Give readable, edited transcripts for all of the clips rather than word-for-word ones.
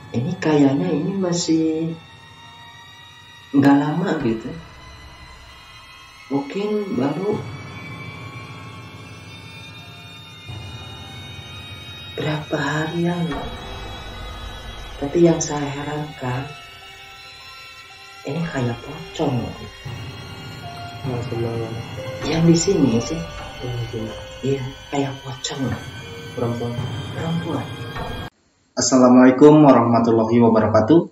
Ini kayaknya ini masih nggak lama gitu, mungkin baru berapa hari lalu. Tapi yang saya herankan, ini kayak pocong gitu. Yang di sini sih, iya kayak pocong, perempuan. Assalamualaikum warahmatullahi wabarakatuh.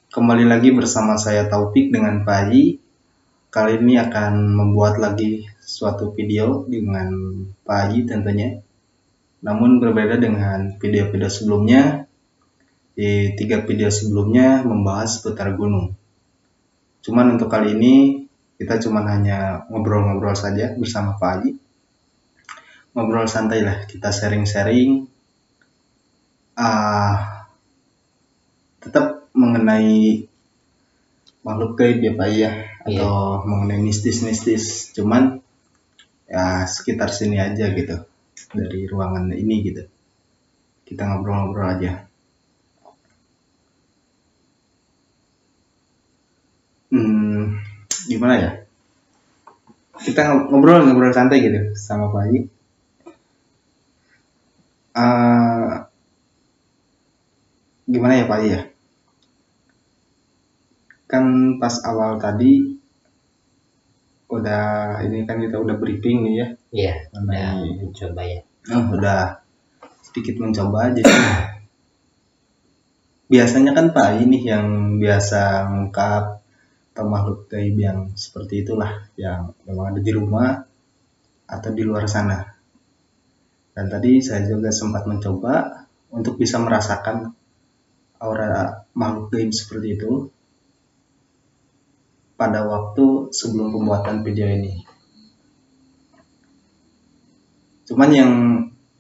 Kembali lagi bersama saya Taufik dengan Pak Haji. Kali ini akan membuat lagi suatu video dengan Pak Haji tentunya. Namun berbeda dengan video-video sebelumnya. Di 3 video sebelumnya membahas seputar gunung. Cuman untuk kali ini kita hanya ngobrol-ngobrol saja bersama Pak Haji. Ngobrol santai lah, kita sharing-sharing. Tetap mengenai makhluk gaib ya Pak ya, atau mengenai mistis-mistis, cuman ya sekitar sini aja gitu, dari ruangan ini gitu, kita ngobrol-ngobrol aja. Gimana ya, kita ngobrol santai gitu sama Pak Haji. Gimana ya Pak ya, kan pas awal tadi ini kan kita udah briefing nih ya. Iya, mencoba ya. Udah sedikit mencoba aja. Biasanya kan Pak ini yang biasa mengungkap atau makhluk gaib yang seperti itulah, yang memang ada di rumah atau di luar sana. Dan tadi saya juga sempat mencoba untuk bisa merasakan aura makhluk gaib seperti itu pada waktu sebelum pembuatan video ini. Cuman yang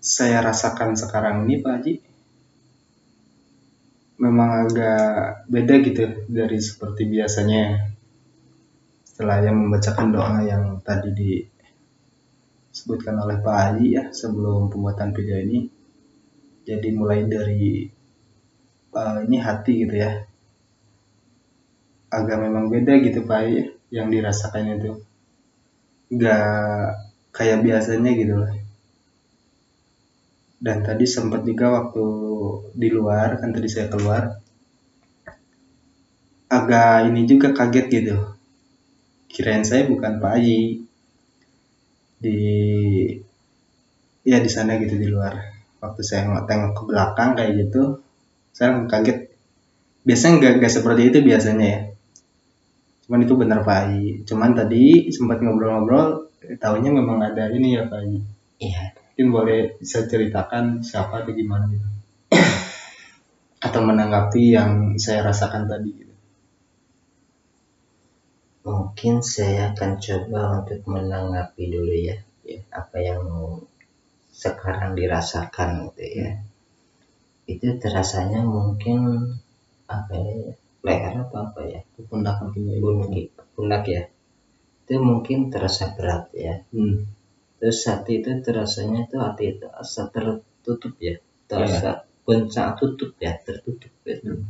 saya rasakan sekarang ini Pak Haji memang agak beda gitu dari seperti biasanya. Setelah yang membacakan doa yang tadi disebutkan oleh Pak Haji ya sebelum pembuatan video ini, jadi mulai dari ini hati gitu ya, agak memang beda gitu Pak Haji, yang dirasakan itu gak kayak biasanya gitu loh. Dan tadi sempat juga waktu di luar, kan tadi saya keluar, agak ini juga kaget gitu. Kirain saya bukan Pak Haji di sana gitu di luar. Waktu saya tengok ke belakang kayak gitu, saya kaget. Biasanya nggak seperti itu biasanya ya. Cuman itu benar Pak Haji. Cuman tadi sempat ngobrol-ngobrol, tahunya memang ada ini ya Pak Haji. Iya. Mungkin boleh bisa ceritakan siapa atau gimana gitu, atau menanggapi yang saya rasakan tadi gitu. Mungkin saya akan coba untuk menanggapi dulu ya apa yang sekarang dirasakan gitu ya. Itu terasanya mungkin apa ya, leher atau apa ya, pundak ya, itu mungkin terasa berat ya. Terus hati itu terasanya itu hati itu asa tertutup ya, terasa puncak tutup ya, tertutup gitu.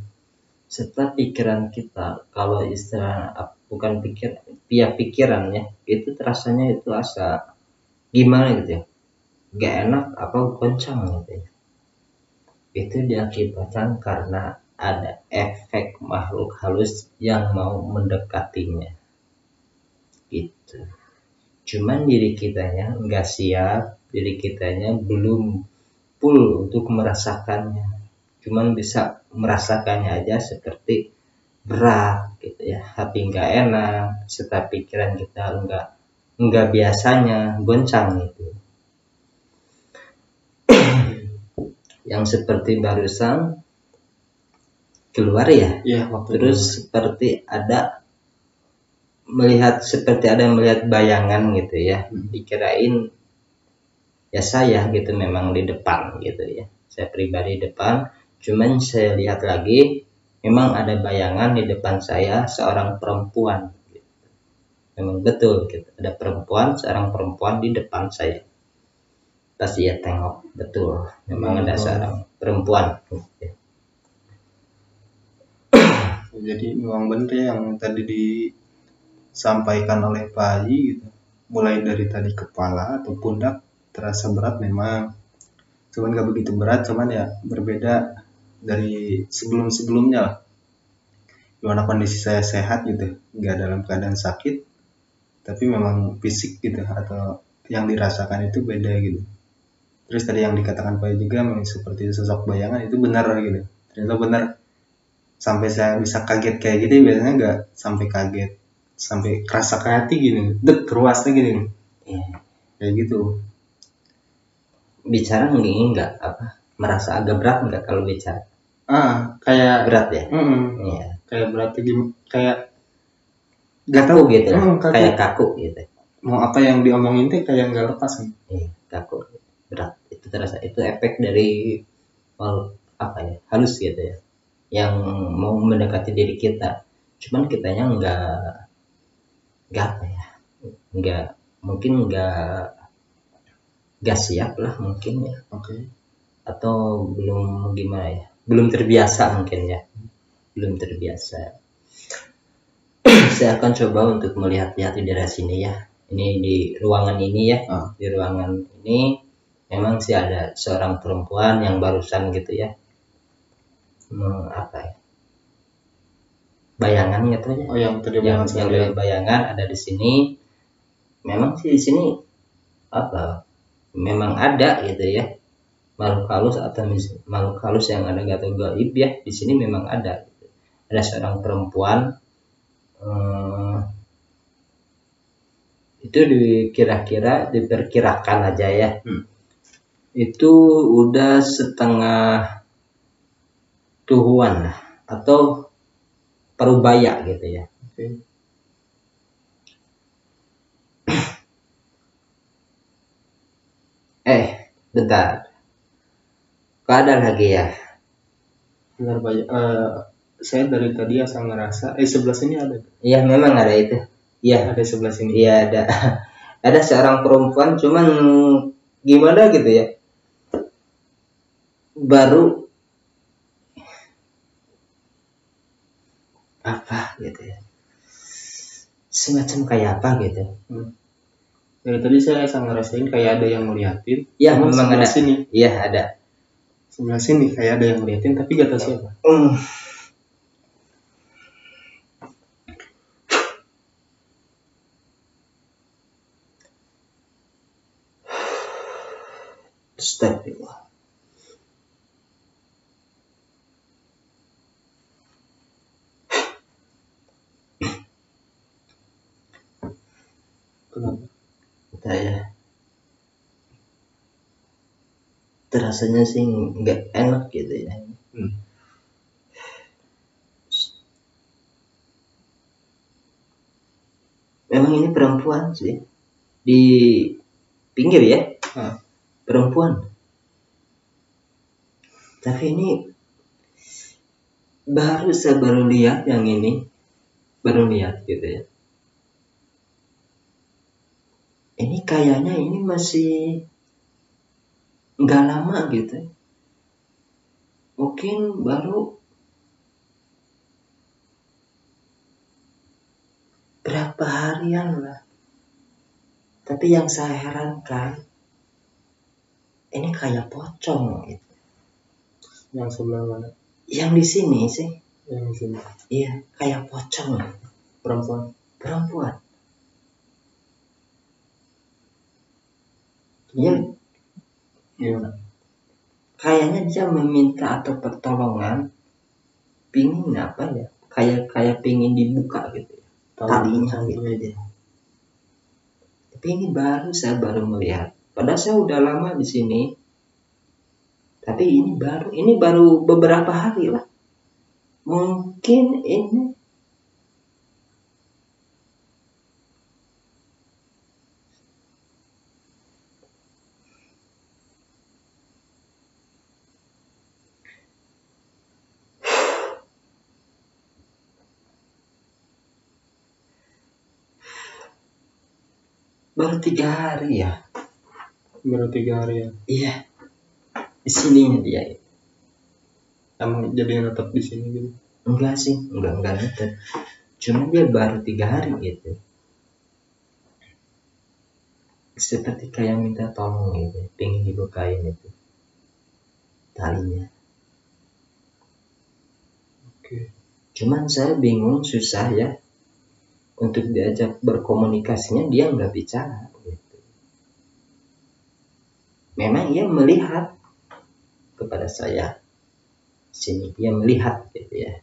Serta pikiran kita, kalau istilah bukan pikiran ya, itu terasanya itu asa gimana gitu ya, gak enak apa goncang gitu ya. Itu diakibatkan karena ada efek makhluk halus yang mau mendekatinya gitu. Cuman diri kitanya nggak siap, diri kitanya belum full untuk merasakannya. Cuman bisa merasakannya aja seperti berat gitu ya, hati nggak enak, serta pikiran kita nggak biasanya goncang gitu. Yang seperti barusan keluar ya, terus seperti ada melihat bayangan gitu ya, dikirain ya saya gitu memang di depan gitu ya, saya pribadi depan. Cuman saya lihat lagi memang ada bayangan di depan saya, seorang perempuan gitu. Memang betul gitu, ada seorang perempuan di depan saya. Pas dia tengok betul memang ada seorang perempuan gitu. Jadi memang benar ya yang tadi disampaikan oleh Pak Haji gitu. Mulai dari tadi kepala atau pundak terasa berat memang. Cuman nggak begitu berat, cuman ya berbeda dari sebelum-sebelumnya lah. Dimana kondisi saya sehat gitu, nggak dalam keadaan sakit, tapi memang fisik gitu atau yang dirasakan itu beda gitu. Terus tadi yang dikatakan Pak juga memang seperti sosok bayangan itu benar gitu. Ternyata benar. Sampai saya bisa kaget kayak gini biasanya nggak sampai kaget, sampai kerasa ke hati gini, dek keruasnya gini, kayak gitu. Bicara ini nggak apa, merasa agak berat nggak kalau bicara? Kayak Berat ya? Iya. Kayak berarti kayak nggak tahu gitu lah, kaku. kayak kaku gitu. Mau apa yang diomongin tuh kayak nggak lepas kan? Iya, kaku, berat. Itu terasa, itu efek dari apa ya, halus gitu ya, yang mau mendekati diri kita. Cuman kitanya nggak apa ya, mungkin nggak siap lah mungkin ya. Atau belum gimana ya, belum terbiasa mungkin ya, belum terbiasa. Saya akan coba untuk melihat-lihat di daerah sini ya. Ini di ruangan ini ya, di ruangan ini memang sih ada seorang perempuan yang barusan gitu ya, apa ya, bayangan gitu ya. Yang tadi yang bayangan ada di sini. Memang sih di sini apa, memang ada gitu ya, makhluk halus atau makhluk halus yang ada atau gaib ya, di sini memang ada. Ada seorang perempuan, itu diperkirakan aja ya, itu udah setengah tuhuan lah atau parubaya gitu ya. Bentar, kok ada lagi ya? Benar banyak. Saya dari tadi asal ngerasa sebelah sini ada. Iya memang ada itu. Iya ada sebelah sini. Iya ada. Ada seorang perempuan, cuman gimana gitu ya, baru apa gitu ya, semacam kayak apa gitu. Dari tadi saya asal ngerasain kayak ada yang ngeliatin. Iya memang ada. Sini. Iya ada. Sebelah sini kayak ada yang ngeliatin, tapi gak tahu siapa. Astagfirullah. Kenapa? Saya terasanya sih nggak enak gitu ya. Memang ini perempuan sih di pinggir ya, perempuan. Tapi ini saya baru lihat yang ini, baru lihat gitu ya. Ini kayaknya ini masih nggak lama gitu, mungkin baru berapa harian lah. Tapi yang saya herankan, ini kayak pocong gitu. Yang sebelah mana? Yang di sini sih. Yang di sini. Iya, kayak pocong. Perempuan. Iya. Gimana? Kayaknya dia meminta atau pertolongan, pingin apa ya? Kayak pingin dibuka gitu ya, talinya gitu dia. Tapi ini saya baru melihat. Padahal saya udah lama di sini. Tapi ini baru beberapa hari lah. Mungkin ini baru 3 hari ya. Baru 3 hari ya. Iya. Di sininya dia. Emang jadi tetap di sini gitu. Enggak sih, enggak deket. Cuma dia baru 3 hari gitu. Seperti kayak minta tolong gitu, pengen dibukain itu talinya. Oke. Cuman saya bingung, susah ya untuk diajak berkomunikasinya, dia nggak bicara gitu. Memang ia melihat kepada saya sini, dia melihat gitu ya,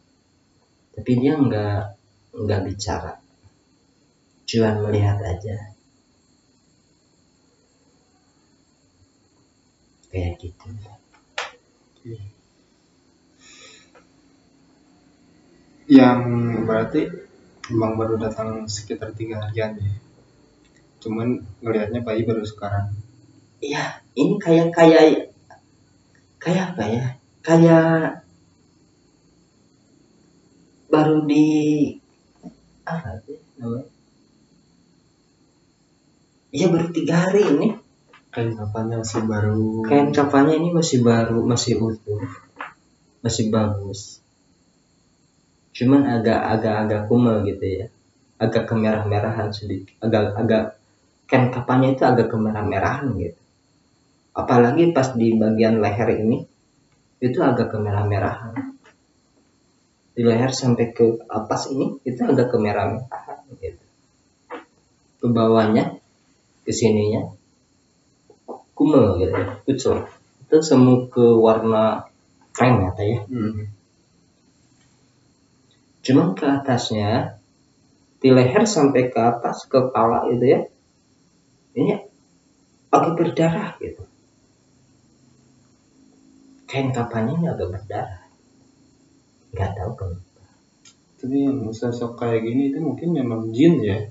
tapi dia nggak bicara, cuma melihat aja kayak gitu. Yang berarti emang baru datang sekitar 3 harian ya. Cuman ngelihatnya bayi baru sekarang. Iya, ini kayak apa ya, kayak baru di apa sih namanya, ya baru 3 hari ini. Kain kapannya masih baru. Kain kapannya ini masih baru, masih utuh, masih bagus. Cuman agak kumel gitu ya, agak kemerah-merahan sedikit, agak kain kapannya itu agak kemerah-merahan gitu. Apalagi pas di bagian leher ini itu agak kemerah-merahan. Di leher sampai ke atas ini itu agak kemerah-merahan gitu. Ke bawahnya, ke sininya kumel gitu, pucul. Itu semu ke warna krem ya ya. Cuman ke atasnya, di leher sampai ke atas kepala itu ya, ini agak berdarah gitu. Kain kapannya ini agak berdarah, nggak tahu kenapa. Tapi yang sosok kayak gini itu mungkin memang jin ya.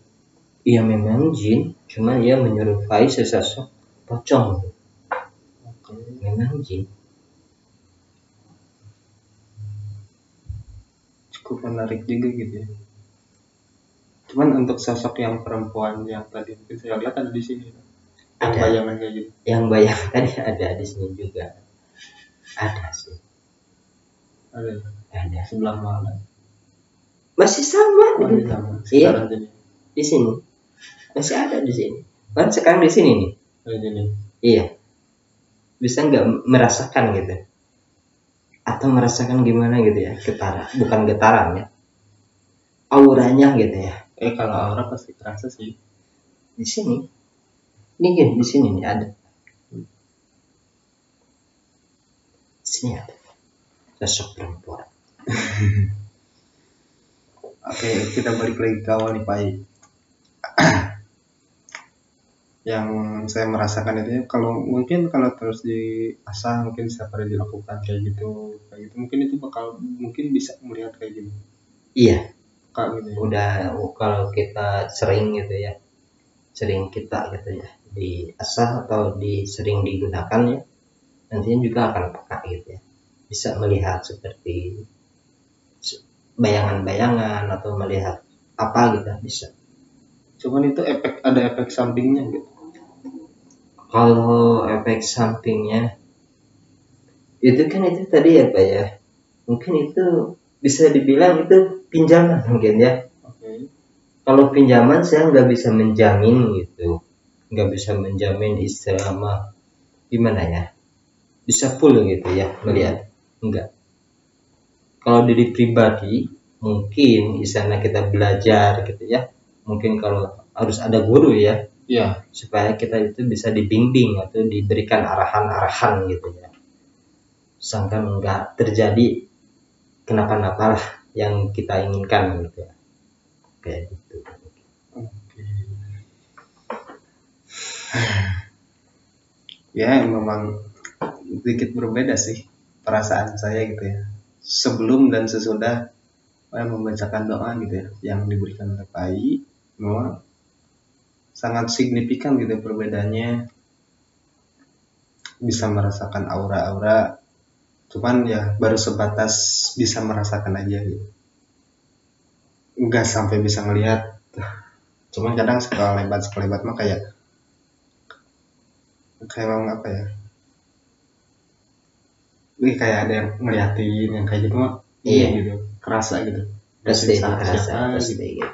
Iya memang jin, cuma dia menyerupai sesosok pocong. Memang jin. Cukup menarik juga gitu ya. Cuman untuk sosok yang perempuan yang tadi mungkin saya lihat ada di sini. Yang Ada. bayangan kayak gitu. Yang bayang tadi ada di sini juga. Ada sih. Ada. Sebelah mana? Masih sama. Masih sama. Iya. Di sini. Masih ada di sini. Kan sekarang di sini nih. Di sini. Iya. Bisa nggak merasakan gitu? Atau merasakan gimana gitu ya? Bukan getaran ya. Auranya gitu ya. Kalau aura pasti terasa sih. Di sini. Ini gini, di sini nih ada. Di sini ada. Sosok perempuan. Oke, kita balik lagi ke awal nih Pak. Yang saya merasakan itu ya, kalau terus diasah mungkin bisa pada dilakukan kayak gitu mungkin itu mungkin bisa melihat kayak gitu. Iya. Kak gitu ya. Udah kalau kita sering gitu ya, sering kita gitu ya diasah atau sering digunakan ya, nantinya juga akan peka gitu ya, bisa melihat seperti bayangan-bayangan atau melihat apa gitu bisa. Cuman itu ada efek sampingnya gitu. Kalau efek sampingnya itu kan itu tadi ya Pak ya, mungkin itu bisa dibilang itu pinjaman mungkin ya. Kalau pinjaman saya nggak bisa menjamin gitu, nggak bisa menjamin istilah gimana ya, bisa full gitu ya melihat, enggak. Kalau diri pribadi mungkin di sana kita belajar gitu ya, mungkin kalau harus ada guru ya, supaya kita itu bisa dibimbing atau diberikan arahan-arahan gitu ya, sangkan nggak terjadi kenapa-napa lah yang kita inginkan gitu ya, kayak gitu. Ya memang sedikit berbeda sih perasaan saya gitu ya, sebelum dan sesudah saya membacakan doa gitu ya yang diberikan oleh Pak I. Memang sangat signifikan gitu perbedaannya, bisa merasakan aura-aura, cuman ya baru sebatas bisa merasakan aja gitu, nggak sampai bisa ngelihat. Cuman kadang sekelebat mah kayak emang apa ya, kayak ada yang ngeliatin yang kayak gitu mah. Iya gitu. kerasa gitu. pasti Sensasi kerasa apa pasti gitu. gitu.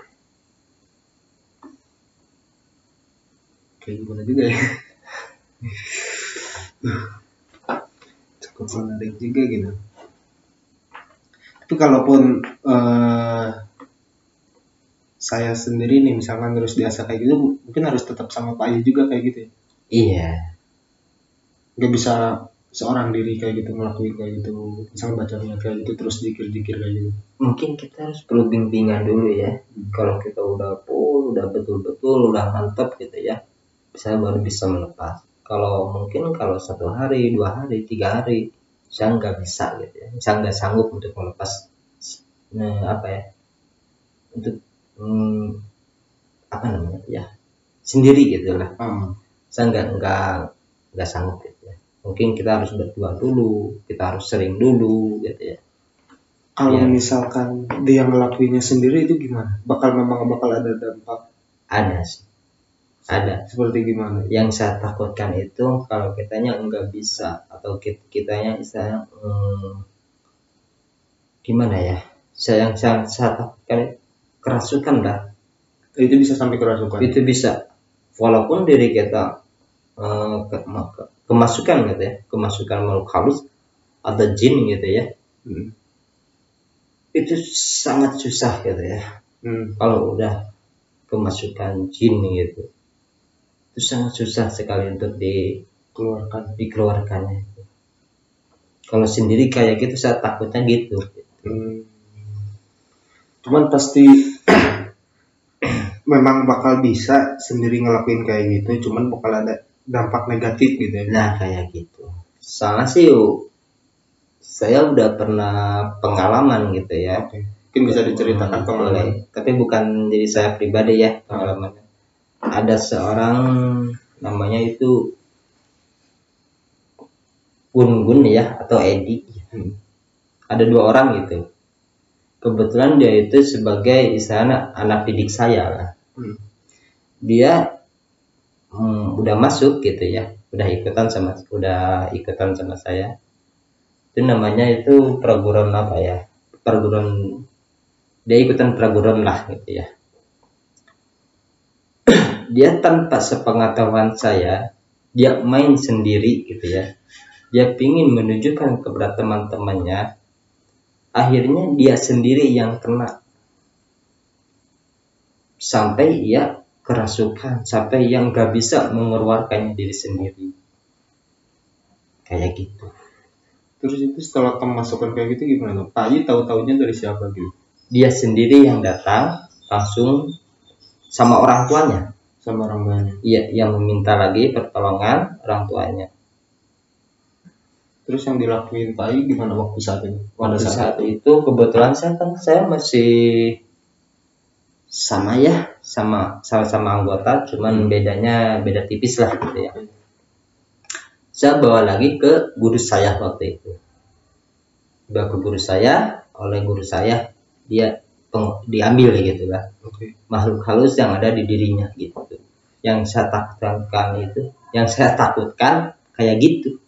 Kayak gimana juga ya. Cukup menarik juga gitu. Tapi kalaupun saya sendiri nih misalkan terus biasa kayak gitu, mungkin harus tetap sama Pak Ayu juga kayak gitu ya. Iya, Nggak bisa seorang diri kayak gitu ngelakuin kayak gitu, misalnya bacanya kayak gitu terus dikir-dikir kayak gitu. mungkin kita harus perlu bimbingan dulu ya. Kalau kita udah full, udah betul-betul, udah mantap gitu ya, saya baru bisa melepas. Kalau mungkin kalau 1 hari, 2 hari, 3 hari, saya nggak bisa gitu ya. Saya nggak sanggup untuk melepas apa ya, untuk apa namanya ya, sendiri gitu lah. Saya nggak sanggup gitu ya. Mungkin kita harus berdua dulu, kita harus sering dulu gitu ya. Kalau Ya. misalkan dia ngelakuinnya sendiri itu gimana? Memang bakal ada dampak? Ada sih, ada. Seperti gimana? Yang saya takutkan itu kalau kitanya nggak bisa atau kitanya saya gimana ya? Saya takutkan kerasukan lah. Itu bisa sampai kerasukan. Itu bisa, walaupun diri kita kemasukan gitu ya, kemasukan makhluk halus atau jin gitu ya. Itu sangat susah gitu ya. Kalau udah kemasukan jin gitu, itu sangat susah sekali untuk dikeluarkannya. Kalau sendiri kayak gitu saya takutnya gitu. Cuman pasti memang bakal bisa sendiri ngelakuin kayak gitu, cuman bakal ada dampak negatif gitu ya. Nah kayak gitu. Soalnya sih saya udah pernah pengalaman gitu ya. Mungkin bisa diceritakan pengalaman. Tapi bukan diri saya pribadi ya pengalamannya. Ada seorang namanya itu Gun ya atau Edi. Ada 2 orang gitu. Kebetulan dia itu sebagai istilahnya anak didik saya lah. Dia udah masuk gitu ya, udah ikutan sama saya. Itu namanya itu perguruan apa ya? Dia ikutan perguruan lah gitu ya. Dia tanpa sepengetahuan saya, dia main sendiri gitu ya. Dia pingin menunjukkan kepada teman-temannya, akhirnya dia sendiri yang kena. Sampai ia kerasukan, sampai yang gak bisa mengeluarkan diri sendiri. Kayak gitu. Terus itu setelah kemasukan kayak gitu gimana? Pak Ayi tahu-taunya dari siapa gitu? Dia sendiri yang datang langsung sama orang tuanya. Sama orang tuanya. Iya, yang meminta lagi pertolongan orang tuanya. Terus yang dilakuin Pak Ayi gimana waktu saat itu? Pada saat itu kebetulan saya masih sama anggota, cuman beda tipis lah gitu ya. Saya bawa lagi ke guru saya waktu itu. Bawa ke guru saya, oleh guru saya dia diambil gitu lah. Makhluk halus yang ada di dirinya gitu. Yang saya takutkan kayak gitu.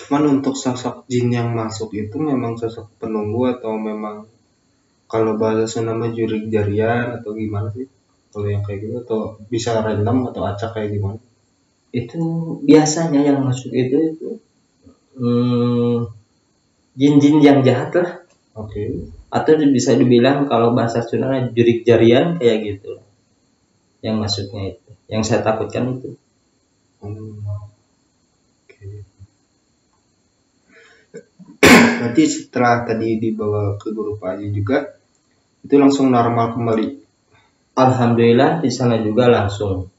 Cuman untuk sosok jin yang masuk itu memang sosok penunggu atau memang kalau bahasa Sunda mah jurig jarian atau gimana sih? Kalau yang kayak gitu atau bisa random atau acak kayak gimana? Itu biasanya yang masuk itu jin-jin yang jahat lah. Atau bisa dibilang kalau bahasa Sunda jurig jarian kayak gitu. Yang masuknya itu, yang saya takutkan itu. Berarti setelah tadi dibawa ke guru Pak Ayi juga itu langsung normal kembali. Alhamdulillah di sana juga langsung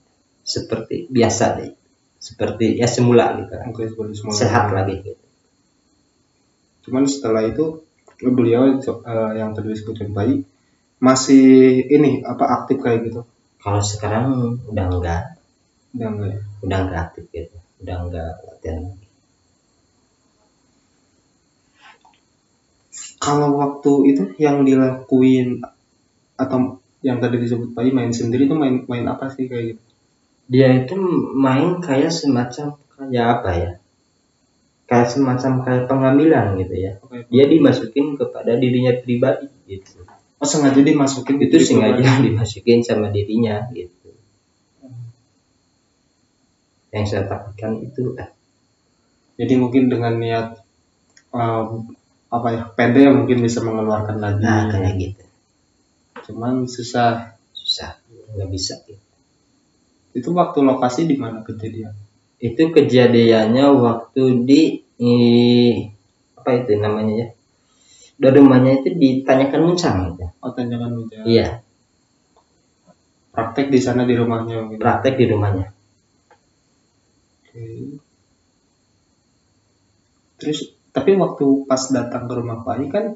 seperti biasa deh, seperti ya semula gitu. Sehat lagi gitu. Cuman setelah itu beliau yang tadi disebutkan Pak Ayi masih aktif kayak gitu. Kalau sekarang udah enggak ya? Udah enggak aktif gitu, udah enggak latihan lagi. Kalau waktu itu yang dilakuin atau yang tadi disebut Pak Ayi main sendiri itu main apa sih kayak gitu? Dia itu main kayak semacam kayak apa ya? Kayak semacam kayak pengambilan gitu ya. Dia dimasukin kepada dirinya pribadi gitu. Oh, sengaja dimasukin Itu sengaja dimasukin sama dirinya gitu. Yang saya takutkan itu. Jadi mungkin dengan niat pede mungkin bisa mengeluarkan lagi. Nah, kayak gitu. Cuman susah, nggak bisa gitu. Itu waktu lokasi di mana kejadian? Itu kejadiannya waktu di apa itu namanya ya? Dari rumahnya itu di Tanjakan Muncang gitu. Oh, Tanjakan Muncang. Iya. Praktek di sana di rumahnya gitu. Praktek di rumahnya. Oke. Terus tapi waktu pas datang ke rumah Pak I kan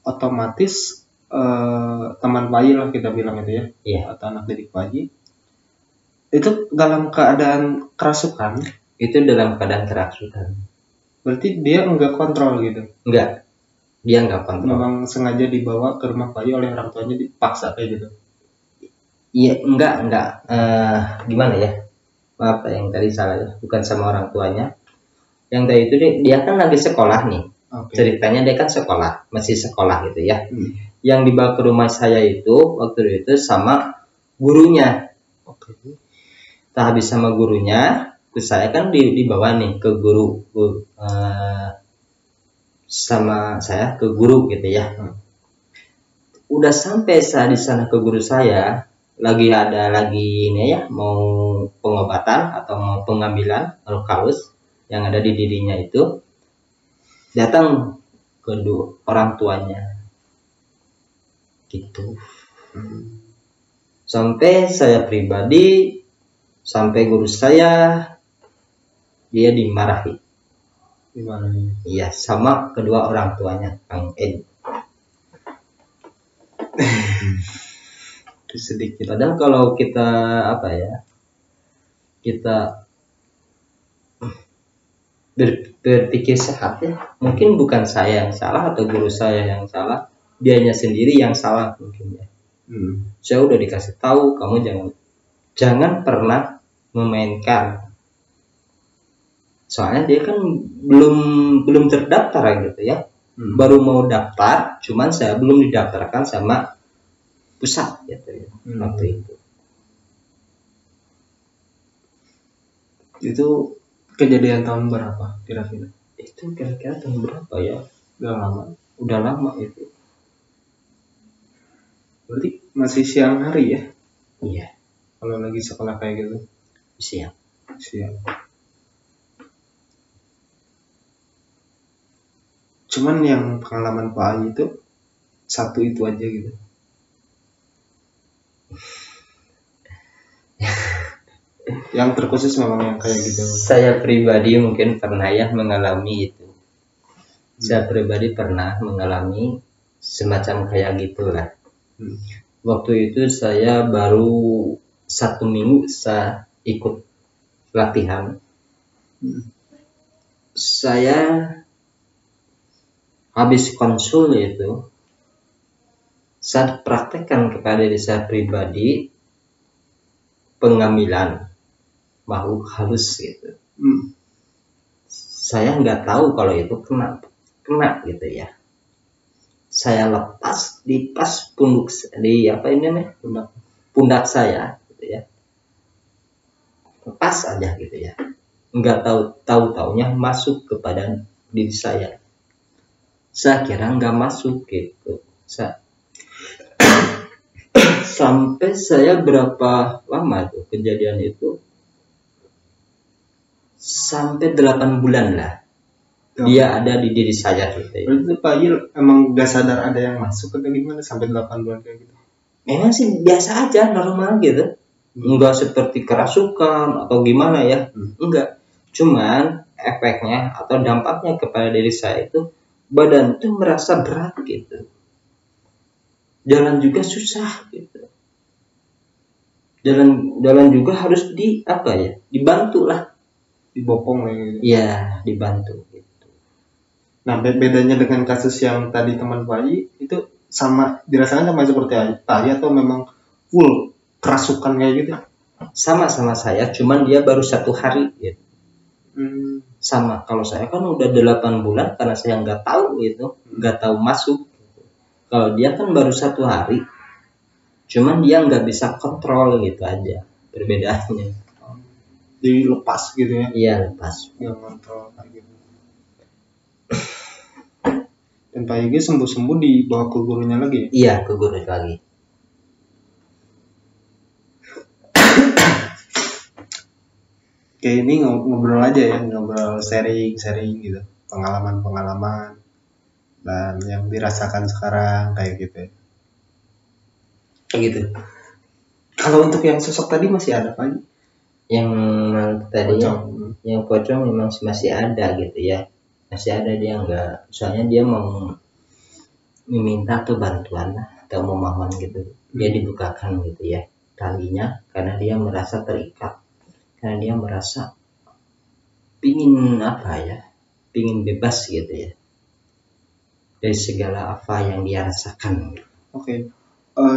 otomatis teman Pak I lah kita bilang itu ya. Iya. Atau anak didik Pak I. Itu dalam keadaan kerasukan? Itu dalam keadaan kerasukan. Berarti dia enggak kontrol gitu? Enggak. Dia enggak kontrol. Memang sengaja dibawa ke rumah Pak I oleh orang tuanya, dipaksa kayak gitu? Iya, enggak. Gimana ya? Maaf yang tadi salah ya. Bukan sama orang tuanya. Yang tadi itu dia kan lagi sekolah nih. Okay. Ceritanya dia kan sekolah, masih sekolah gitu ya. Yang dibawa ke rumah saya itu waktu itu sama gurunya. Oke. Tak habis sama gurunya, saya kan dibawa nih ke guru, sama saya ke guru gitu ya. Udah sampai saya di sana ke guru saya, lagi ini ya, mau pengobatan atau mau pengambilan halus yang ada di dirinya itu, datang kedua orang tuanya, gitu. Sampai saya pribadi, sampai guru saya, dia dimarahi. Iya, sama kedua orang tuanya, Kang Ed. Sedikit. Padahal kalau kita kita berpikir sehat ya, mungkin bukan saya yang salah atau guru saya yang salah, dianya sendiri yang salah mungkin ya. Saya udah dikasih tahu, kamu jangan pernah memainkan. Soalnya dia kan belum terdaftar gitu ya. Baru mau daftar, cuman saya belum didaftarkan sama pusat gitu ya. Waktu itu. Itu kejadian tahun berapa kira-kira? Itu kira-kira tahun berapa ya? Udah lama itu. Berarti masih siang hari ya? Iya. Kalau lagi sekolah kayak gitu? Siang. Cuman yang pengalaman Pak Ai itu satu itu aja gitu. Yang terkhusus memang yang kayak gitu. Saya pribadi mungkin pernah ya mengalami itu. Saya pribadi pernah mengalami semacam kayak gitulah. Waktu itu saya baru 1 minggu saya ikut latihan. Saya habis konsul itu, saya praktekkan kepada diri saya pribadi pengambilan makhluk halus gitu. Saya nggak tahu kalau itu kena gitu ya. Saya lepas di pas pundak saya gitu ya. Lepas aja gitu ya. Nggak tahu-taunya masuk kepada diri saya. Saya kira nggak masuk gitu. Sampai saya berapa lama tuh kejadian itu? Sampai 8 bulan lah. Dia ada di diri saya gitu ya. Berarti Pak Ai emang gak sadar ada yang masuk atau gimana sampai 8 bulan kayak gitu? Memang sih biasa aja, normal gitu. Enggak seperti kerasukan atau gimana ya. Enggak. Cuman efeknya atau dampaknya kepada diri saya itu, badan tuh merasa berat gitu. Jalan juga susah gitu. Jalan juga harus dibantu lah. Dibopong lah gitu. Iya, dibantu gitu. Nah, bedanya dengan kasus yang tadi teman Pak Ai itu dirasakan sama seperti Pak Ai atau memang full kerasukan kayak gitu? Sama saya, cuman dia baru 1 hari gitu. Sama kalau saya kan udah 8 bulan karena saya nggak tahu gitu, nggak tahu masuk. Kalau dia kan baru 1 hari, cuman dia nggak bisa kontrol gitu aja perbedaannya. Jadi lepas gitu ya? Iya lepas. Nggak kontrol kayak gitu. Dan Pak Yogi sembuh-sembuh dibawa ke gurunya lagi ya? Iya ke guru lagi. Kayak ini ngobrol aja ya, ngobrol sharing gitu, pengalaman dan yang dirasakan sekarang kayak gitu ya. Kayak gitu. Kalau untuk yang sosok tadi masih ada Pak? Yang tadinya Pocong. yang pocong memang masih ada gitu ya, masih ada. Dia enggak, soalnya dia mau meminta tuh bantuan atau memohon gitu, dia dibukakan gitu ya talinya karena dia merasa terikat, karena dia merasa pingin apa ya, pingin bebas gitu ya dari segala apa yang dia rasakan. Oke.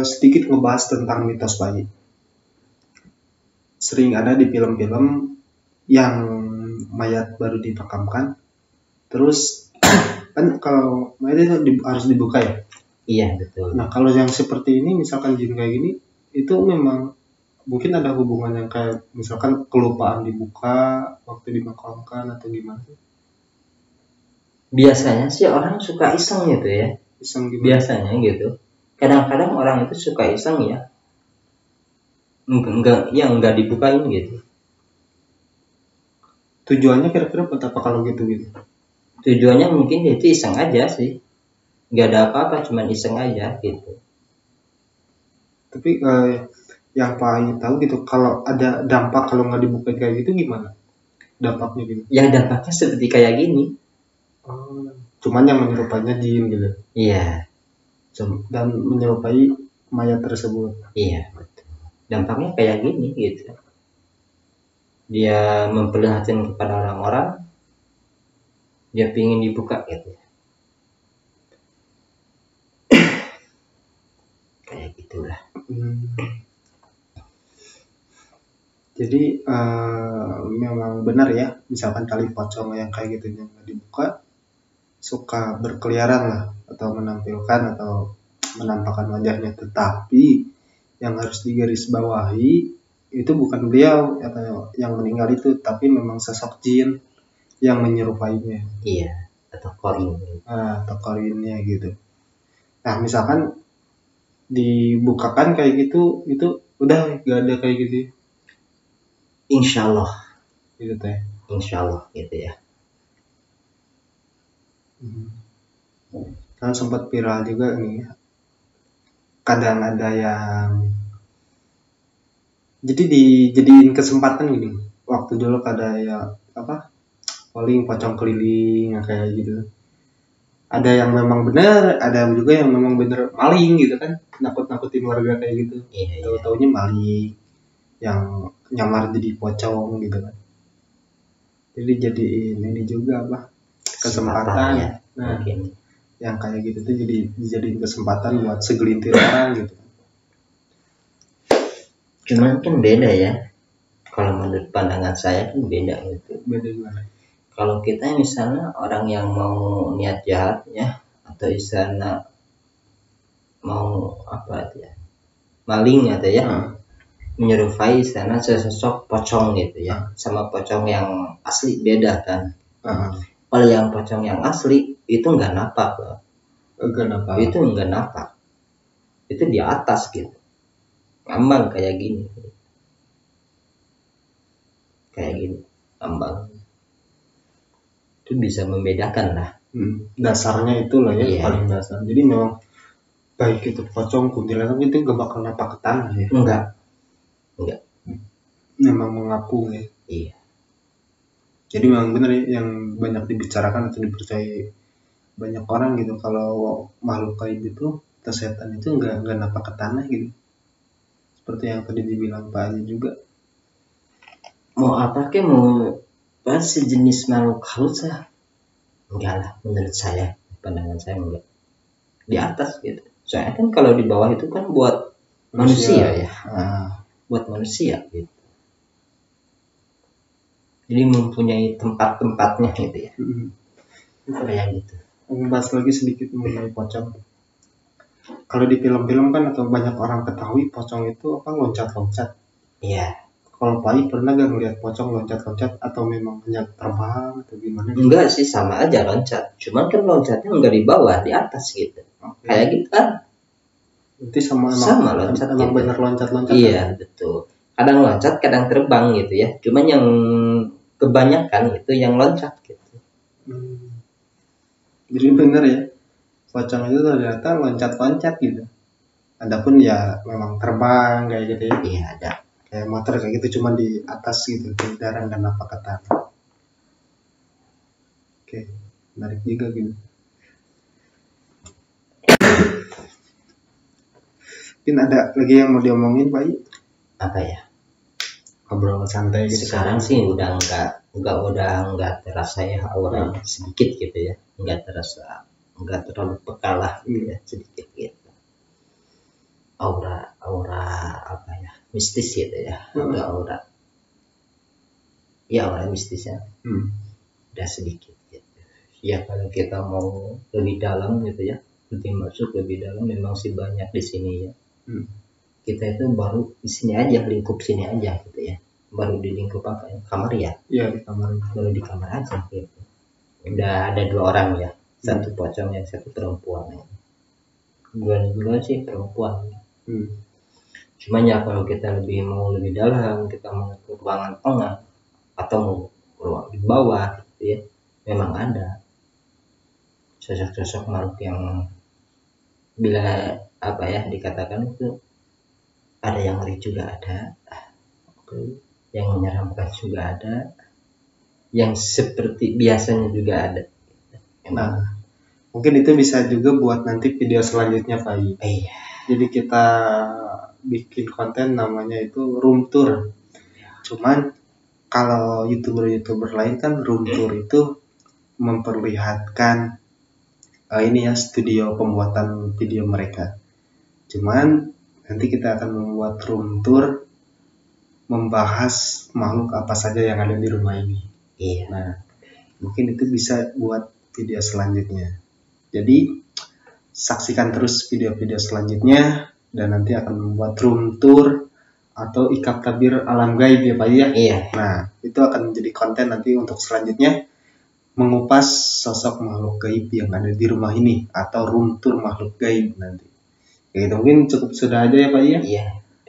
Sedikit ngebahas tentang mitos bayi. Sering ada di film-film yang mayat baru dimakamkan, terus kan kalau mayat itu harus dibuka ya. Iya betul. Nah kalau yang seperti ini, misalkan jin kayak gini, itu memang mungkin ada hubungan yang kayak misalkan kelupaan dibuka waktu dimakamkan atau gimana? Biasanya sih orang suka iseng gitu ya, Iseng gimana? biasanya gitu. Kadang-kadang orang itu suka iseng ya, enggak dibukain gitu. Tujuannya kira-kira buat apa kalau gitu? Tujuannya mungkin dia itu iseng aja sih, nggak ada apa-apa, cuman iseng aja gitu. Tapi yang Pak tahu gitu, kalau ada dampak kalau nggak dibuka kayak gitu gimana? Dampaknya gitu? Yang dampaknya seperti kayak gini. Cuman yang menyerupainya jin gitu. Iya. Dan menyerupai mayat tersebut. Iya betul. Dampaknya kayak gini gitu. Dia memperlihatkan kepada orang-orang, dia pingin dibuka gitu. Kayak gitulah. Jadi memang benar ya, misalkan tali pocong yang kayak gitu yang dibuka suka berkeliaran lah, atau menampilkan atau menampakkan wajahnya, tetapi yang harus digarisbawahi itu bukan beliau atau yang meninggal itu, tapi memang sosok jin yang menyerupainya. Iya, atau korin. Atau korinnya gitu. Nah misalkan dibukakan kayak gitu, itu udah gak ada kayak gitu. Insya Allah. Gitu teh. Insya Allah gitu ya. Kan sempat viral juga nih, kadang ada yang jadi dijadiin kesempatan gini. Waktu dulu ada ya apa, paling pocong keliling kayak gitu. Ada yang memang benar, ada juga yang memang bener maling gitu kan, nakut-nakutin warga kayak gitu. Iya. Tahu-taunya maling yang nyamar jadi pocong gitu kan. Jadi ini juga apa, kesempatan ya. Nah Mungkin. Yang kayak gitu tuh jadi dijadiin kesempatan buat segelintir orang gitu. Cuman kan beda ya, kalau menurut pandangan saya kan beda gitu. Beda gimana? Kalau kita misalnya orang yang mau niat jahat ya, atau misalnya mau apa ya, maling atau ya, menyerupai sana sesosok pocong gitu ya, sama pocong yang asli beda kan. Kalau yang pocong yang asli itu nggak napak loh. Itu nggak napak, itu di atas gitu, ngambang kayak gini, ngambang. Itu bisa membedakan lah. Dasarnya itu lah ya, Iya. paling dasar. Jadi memang baik itu pocong, kuntilanak itu gak bakal napak ke tanah ya? Enggak. Memang mengapung ya? Iya. Jadi memang benar ya, yang banyak dibicarakan atau dipercayai banyak orang gitu, kalau makhluk kayak gitu atau setan itu nggak napak ke tanah gitu. Seperti yang tadi dibilang Pak Haji juga. Mau apa ke mau sejenis makhluk halus lah, enggak lah menurut saya, pandangan saya enggak. Di atas gitu. Soalnya kan kalau di bawah itu kan buat manusia ya. Buat manusia gitu. Jadi mempunyai tempat-tempatnya gitu ya. Kayak gitu. Bahas lagi sedikit mengenai pocong. Kalau di film-film kan atau banyak orang ketahui pocong itu apa loncat-loncat. Iya. Kalau Pai pernah gak ngeliat pocong loncat-loncat atau memang hanya terbang atau gimana? Enggak sih, sama aja loncat. Cuman kan loncatnya enggak di bawah, di atas gitu. Oke. Kayak gitu kan. Berarti sama Loncat emang gitu. bener loncat-loncat. Iya, betul. Kadang loncat, kadang terbang gitu ya. Cuman yang kebanyakan itu yang loncat gitu. Jadi bener ya, pocong itu ternyata loncat-loncat gitu. Adapun ya memang terbang kayak gitu ya. Iya, ada. Kayak motor kayak gitu cuma di atas gitu, di daran dan apa ke tanah. Oke, menarik juga gitu. Mungkin ada lagi yang mau diomongin Pak I? Apa ya? Ngobrol santai gitu. Sekarang sih udah enggak terasa ya aura sedikit gitu ya. Enggak terlalu peka lah gitu ya, sedikit gitu. Aura apa ya? Mistis gitu ya. Aura. Ya, aura mistisnya. Udah sedikit gitu. Ya kalau kita mau lebih dalam gitu ya, lebih masuk lebih dalam, memang sih banyak di sini ya. Kita itu baru di sini aja, lingkup sini aja gitu ya. Baru di lingkup apa ya? Kamar ya? Iya, di kamar. Baru di kamar aja gitu. Udah ada 2 orang ya, satu pocong yang satu perempuan ya. Dua sih perempuan. Cuman ya kalau kita mau lebih dalam, kita mau ke ruangan tengah atau mau ruang di bawah gitu ya, memang ada sosok-sosok makhluk yang bila apa ya dikatakan itu ada yang ngeri juga ada, yang menyeramkan juga ada, yang seperti biasanya juga ada. Nah, mungkin itu bisa juga buat nanti video selanjutnya Pak I. Iya. Jadi kita bikin konten namanya itu room tour. Cuman kalau youtuber lain kan room tour itu memperlihatkan ini ya studio pembuatan video mereka. Cuman nanti kita akan membuat room tour membahas makhluk apa saja yang ada di rumah ini. Iya. Nah, mungkin itu bisa buat video selanjutnya. Jadi saksikan terus video-video selanjutnya dan nanti akan membuat room tour atau ikap tabir alam gaib ya Pak ya. Iya. Nah, itu akan menjadi konten nanti untuk selanjutnya mengupas sosok makhluk gaib yang ada di rumah ini atau room tour makhluk gaib nanti. Oke, mungkin cukup sudah aja ya Pak ya. Iya.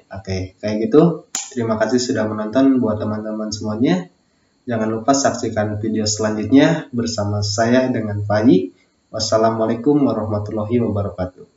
Oke, kayak gitu. Terima kasih sudah menonton buat teman-teman semuanya. Jangan lupa saksikan video selanjutnya bersama saya dengan Pak I. Wassalamualaikum warahmatullahi wabarakatuh.